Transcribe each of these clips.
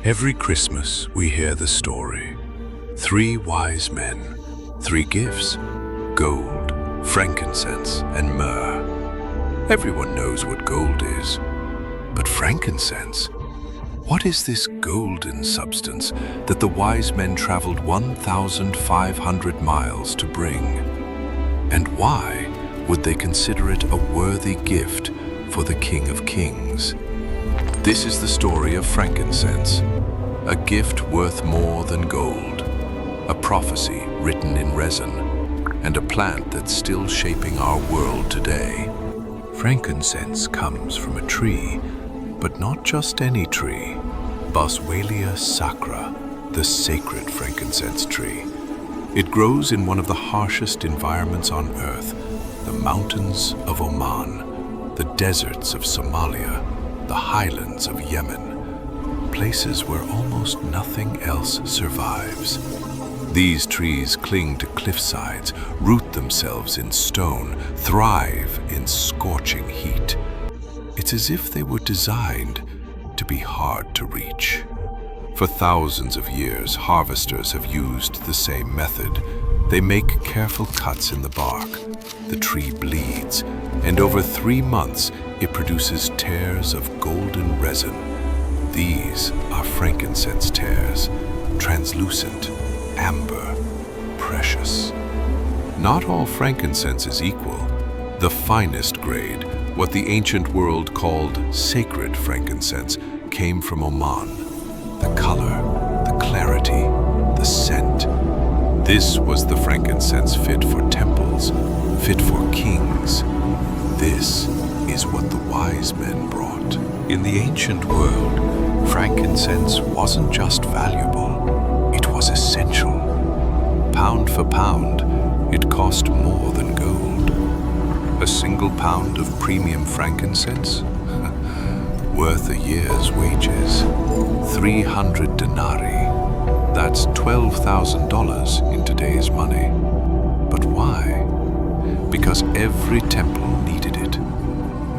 Every Christmas, we hear the story. 3 wise men, 3 gifts: gold, frankincense, and myrrh. Everyone knows what gold is. But frankincense? What is this golden substance that the wise men traveled 1,500 miles to bring? And why would they consider it a worthy gift for the King of Kings? This is the story of frankincense, a gift worth more than gold, a prophecy written in resin, and a plant that's still shaping our world today. Frankincense comes from a tree, but not just any tree. Boswellia sacra, the sacred frankincense tree. It grows in one of the harshest environments on earth, the mountains of Oman, the deserts of Somalia, the highlands of Yemen, places where almost nothing else survives. These trees cling to cliffsides, root themselves in stone, thrive in scorching heat. It's as if they were designed to be hard to reach. For thousands of years, harvesters have used the same method. They make careful cuts in the bark. The tree bleeds, and over 3 months, it produces tears of golden resin. These are frankincense tears, translucent, amber, precious. Not all frankincense is equal. The finest grade, what the ancient world called sacred frankincense, came from Oman. The color, the clarity, the scent. This was the frankincense fit for temples, fit for kings. This is what the wise men brought. In the ancient world, frankincense wasn't just valuable, it was essential. Pound for pound, it cost more than gold. A single pound of premium frankincense? Worth a year's wages. 300 denarii. That's $12,000 in today's money. But why? Because every temple needed it.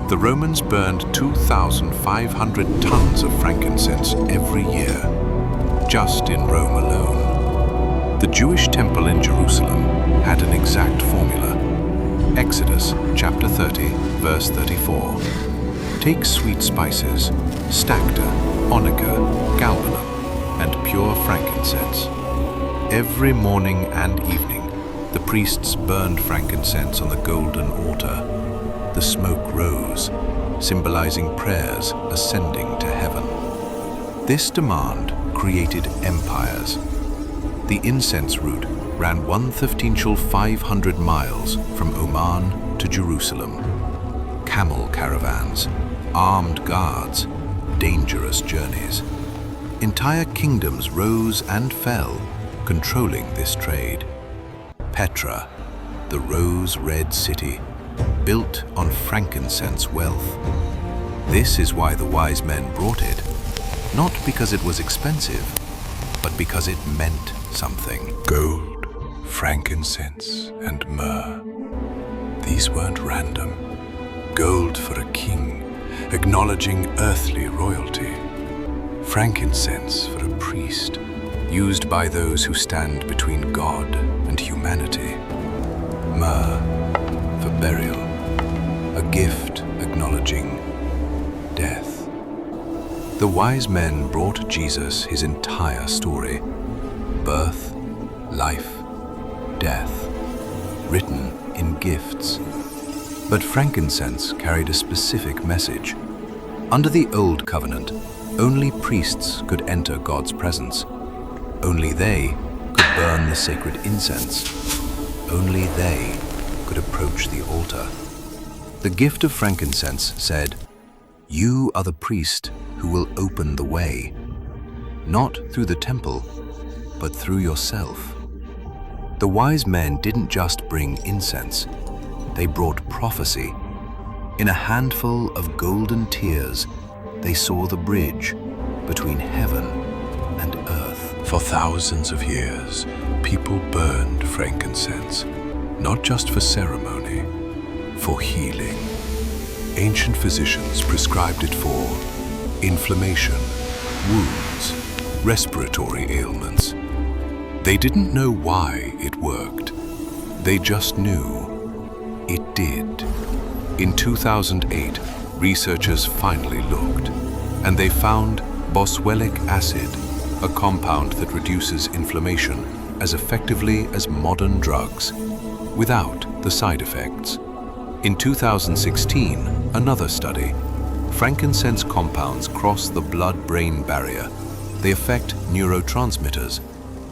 The Romans burned 2,500 tons of frankincense every year, just in Rome alone. The Jewish temple in Jerusalem had an exact formula. Exodus chapter 30, verse 34. Take sweet spices, stacta, onycha, galbanum, and pure frankincense. Every morning and evening, the priests burned frankincense on the golden altar. The smoke rose, symbolizing prayers ascending to heaven. This demand created empires. The incense route ran 1/500 miles from Oman to Jerusalem. Camel caravans, armed guards, dangerous journeys. Entire kingdoms rose and fell, controlling this trade. Petra, the rose-red city, built on frankincense wealth. This is why the wise men brought it, not because it was expensive, but because it meant something. Gold, frankincense, and myrrh. These weren't random. Gold for a king, acknowledging earthly royalty. Frankincense for a priest, used by those who stand between God and humanity. Myrrh for burial, a gift acknowledging death. The wise men brought Jesus his entire story: birth, life, death, written in gifts. But frankincense carried a specific message. Under the Old Covenant, only priests could enter God's presence. Only they could burn the sacred incense. Only they could approach the altar. The gift of frankincense said, "You are the priest who will open the way, not through the temple, but through yourself." The wise men didn't just bring incense, they brought prophecy. In a handful of golden tears, they saw the bridge between heaven and earth. For thousands of years, people burned frankincense, not just for ceremony, for healing. Ancient physicians prescribed it for inflammation, wounds, respiratory ailments. They didn't know why it worked. They just knew it did. In 2008, researchers finally looked, and they found boswellic acid, a compound that reduces inflammation as effectively as modern drugs, without the side effects. In 2016, another study, frankincense compounds cross the blood-brain barrier. They affect neurotransmitters,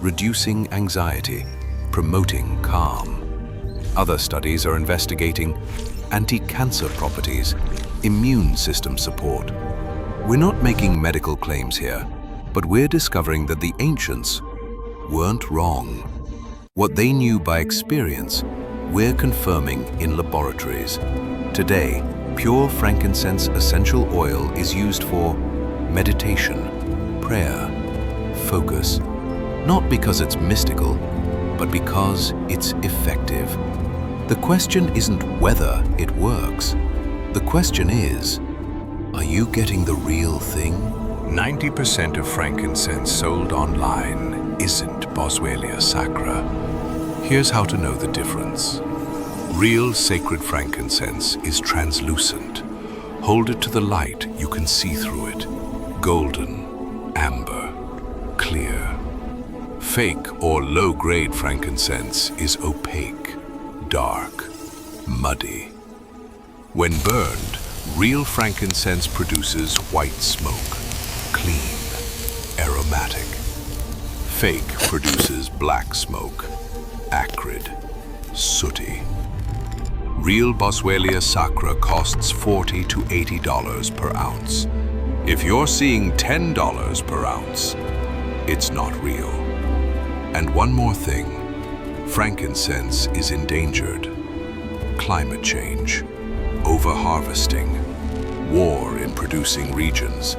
reducing anxiety, promoting calm. Other studies are investigating anti-cancer properties, immune system support. We're not making medical claims here, but we're discovering that the ancients weren't wrong. What they knew by experience, we're confirming in laboratories. Today, pure frankincense essential oil is used for meditation, prayer, focus, not because it's mystical, but because it's effective. The question isn't whether it works. The question is, are you getting the real thing? 90% of frankincense sold online isn't Boswellia sacra. Here's how to know the difference. Real sacred frankincense is translucent. Hold it to the light, you can see through it. Golden, amber, clear. Fake or low-grade frankincense is opaque, dark, muddy. When burned, real frankincense produces white smoke, clean, aromatic. Fake produces black smoke, acrid, sooty. Real Boswellia sacra costs $40 to $80 per ounce. If you're seeing $10 per ounce, it's not real. And one more thing, frankincense is endangered. Climate change, over-harvesting, war in producing regions.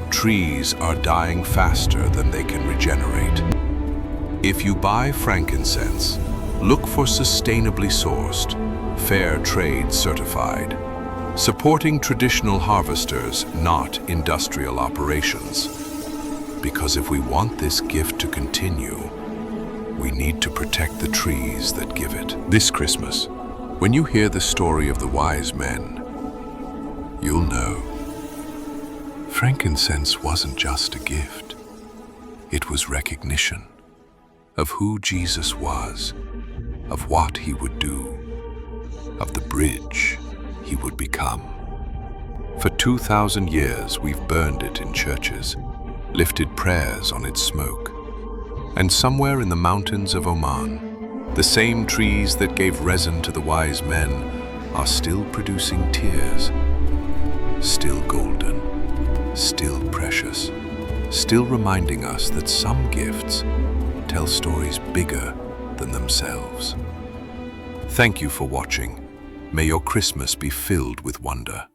Trees are dying faster than they can regenerate. If you buy frankincense, look for sustainably sourced, fair trade certified, supporting traditional harvesters, not industrial operations. Because if we want this gift to continue, we need to protect the trees that give it. This Christmas, when you hear the story of the wise men, you'll know. Frankincense wasn't just a gift. It was recognition of who Jesus was, of what he would do, of the bridge he would become. For 2,000 years, we've burned it in churches, lifted prayers on its smoke. And somewhere in the mountains of Oman, the same trees that gave resin to the wise men are still producing tears, still golden, still precious, still reminding us that some gifts tell stories bigger than themselves. Thank you for watching. May your Christmas be filled with wonder.